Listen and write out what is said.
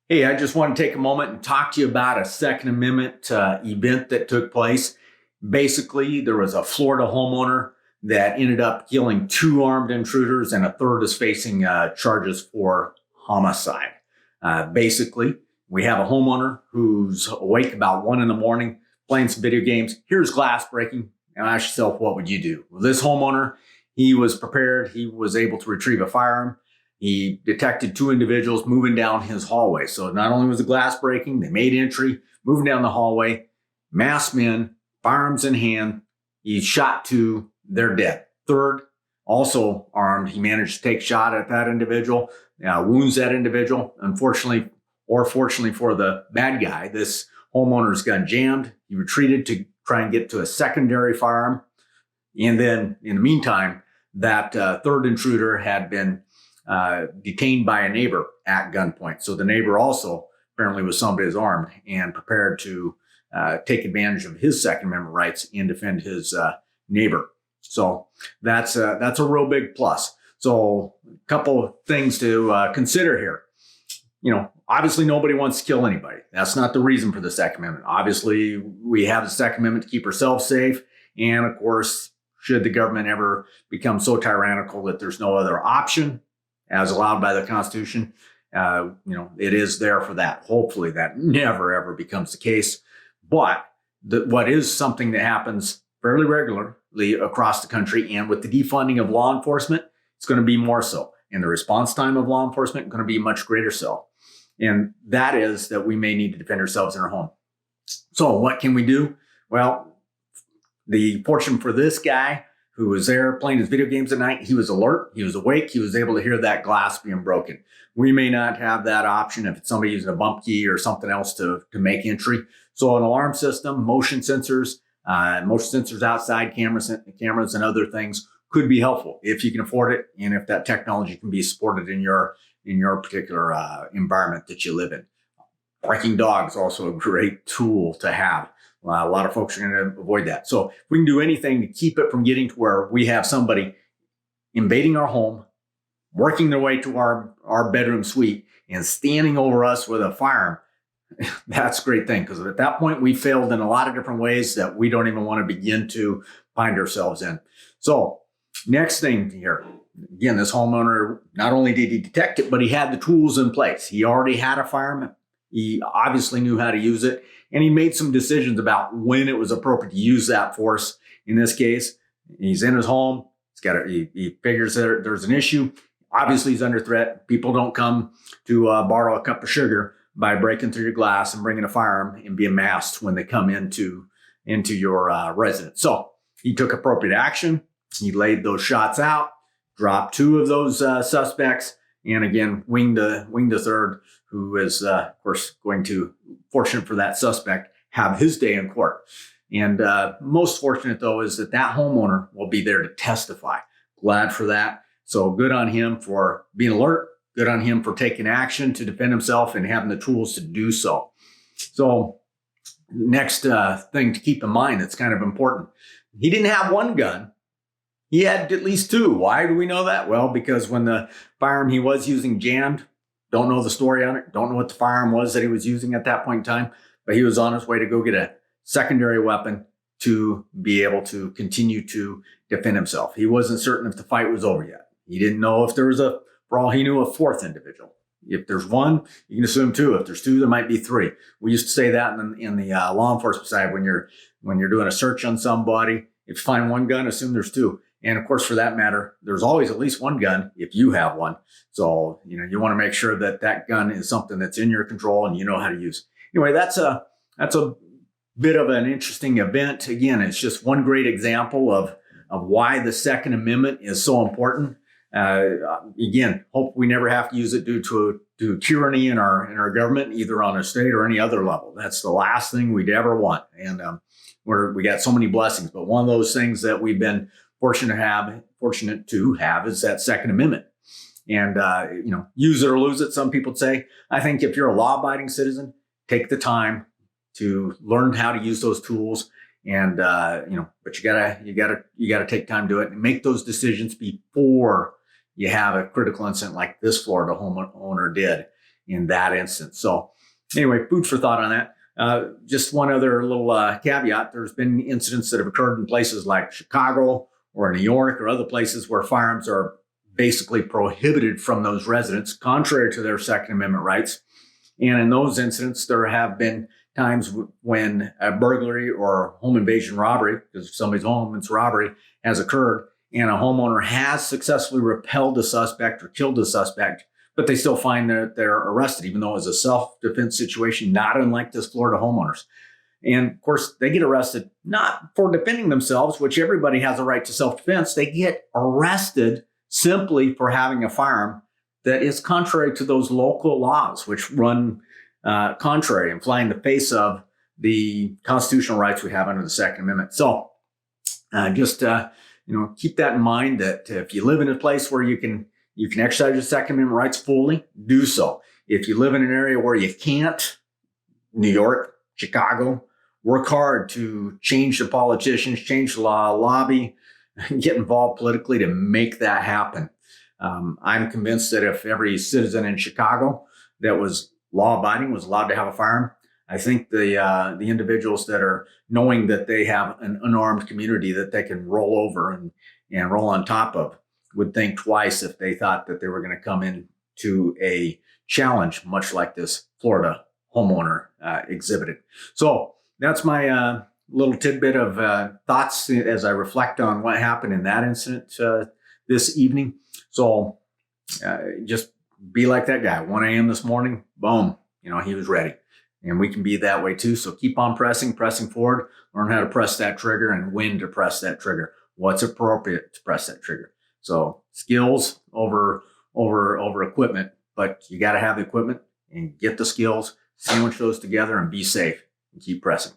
Hey, I just want to take a moment and talk to you about a Second Amendment event that took place. Basically, there was a Florida homeowner that ended up killing two armed intruders, and a third is facing charges for homicide. Basically, we have a homeowner who's awake about 1 a.m, playing some video games. Here's glass breaking. Now ask yourself, what would you do? Well, this homeowner, he was prepared. He was able to retrieve a firearm. He detected two individuals moving down his hallway. So not only was the glass breaking, they made entry, moving down the hallway, masked men, firearms in hand. He shot two, they're dead. Third, also armed, he managed to take shot at that individual, wounds that individual. Unfortunately, or fortunately for the bad guy, this homeowner's gun jammed. He retreated to try and get to a secondary firearm. And then in the meantime, that third intruder had been detained by a neighbor at gunpoint. So the neighbor also apparently was somebody who's armed and prepared to take advantage of his Second Amendment rights and defend his neighbor. So that's a real big plus. So a couple of things to consider here. Obviously nobody wants to kill anybody. That's not the reason for the Second Amendment. Obviously, we have the Second Amendment to keep ourselves safe. And of course, should the government ever become so tyrannical that there's no other option, as allowed by the Constitution, it is there for that. Hopefully that never, ever becomes the case. But what is something that happens fairly regularly across the country, and with the defunding of law enforcement, it's going to be more so. And the response time of law enforcement is going to be much greater so. And that is that we may need to defend ourselves in our home. So what can we do? Well, the fortune for this guy who was there playing his video games at night, he was alert, he was awake, he was able to hear that glass being broken. We may not have that option if it's somebody using a bump key or something else to make entry. So an alarm system, motion sensors outside, cameras and other things could be helpful if you can afford it, and if that technology can be supported in your particular environment that you live in. Barking dogs also a great tool to have. A lot of folks are going to avoid that. So if we can do anything to keep it from getting to where we have somebody invading our home, working their way to our bedroom suite, and standing over us with a firearm, that's a great thing. Because at that point, we failed in a lot of different ways that we don't even want to begin to find ourselves in. So next thing here, again, this homeowner, not only did he detect it, but he had the tools in place. He already had a firearm. He obviously knew how to use it. And he made some decisions about when it was appropriate to use that force. In this case, he's in his home. He figures there's an issue. Obviously, he's under threat. People don't come to borrow a cup of sugar by breaking through your glass and bringing a firearm and being masked when they come into your residence. So he took appropriate action. He laid those shots out, dropped two of those suspects, and again, winged the third, who is, of course, going to, fortunate for that suspect, have his day in court. And most fortunate, though, is that homeowner will be there to testify. Glad for that. So good on him for being alert. Good on him for taking action to defend himself and having the tools to do so. So next thing to keep in mind that's kind of important. He didn't have one gun. He had at least two. Why do we know that? Well, because when the firearm he was using jammed, don't know the story on it, don't know what the firearm was that he was using at that point in time, but he was on his way to go get a secondary weapon to be able to continue to defend himself. He wasn't certain if the fight was over yet. He didn't know if there was for all he knew, a fourth individual. If there's one, you can assume two. If there's two, there might be three. We used to say that in the law enforcement side when you're doing a search on somebody. If you find one gun, assume there's two. And of course, for that matter, there's always at least one gun if you have one. So, you want to make sure that gun is something that's in your control and you know how to use. Anyway, that's a bit of an interesting event. Again, it's just one great example of why the Second Amendment is so important. Again, hope we never have to use it due to tyranny in our government, either on a state or any other level. That's the last thing we'd ever want. And we got so many blessings, but one of those things that we've been fortunate to have is that Second Amendment. And use it or lose it, some people say. I think if you're a law-abiding citizen, take the time to learn how to use those tools. And but you gotta take time to do it and make those decisions before you have a critical incident like this Florida homeowner did. in that instance. So anyway, food for thought on that. Just one other little caveat. There's been incidents that have occurred in places like Chicago or New York or other places where firearms are basically prohibited from those residents, contrary to their Second Amendment rights. And in those incidents, there have been times when a burglary or home invasion robbery, because if somebody's home, it's robbery, has occurred, and a homeowner has successfully repelled the suspect or killed the suspect, but they still find that they're arrested, even though it was a self-defense situation, not unlike this Florida homeowners. And of course, they get arrested not for defending themselves, which everybody has a right to self-defense. They get arrested simply for having a firearm that is contrary to those local laws, which run contrary and fly in the face of the constitutional rights we have under the Second Amendment. So just keep that in mind, that if you live in a place where you can exercise your Second Amendment rights fully, do so. If you live in an area where you can't, New York, Chicago, work hard to change the politicians, change the law, lobby, get involved politically to make that happen. I'm convinced that if every citizen in Chicago that was law-abiding was allowed to have a firearm, I think the individuals that are knowing that they have an unarmed community that they can roll over and roll on top of would think twice if they thought that they were going to come into a challenge much like this Florida homeowner exhibited. So that's my little tidbit of thoughts as I reflect on what happened in that incident this evening. So just be like that guy. 1 a.m. this morning, boom, he was ready. And we can be that way too. So keep on pressing forward, learn how to press that trigger and when to press that trigger. What's appropriate to press that trigger. So skills over equipment, but you got to have the equipment and get the skills, sandwich those together and be safe and keep pressing.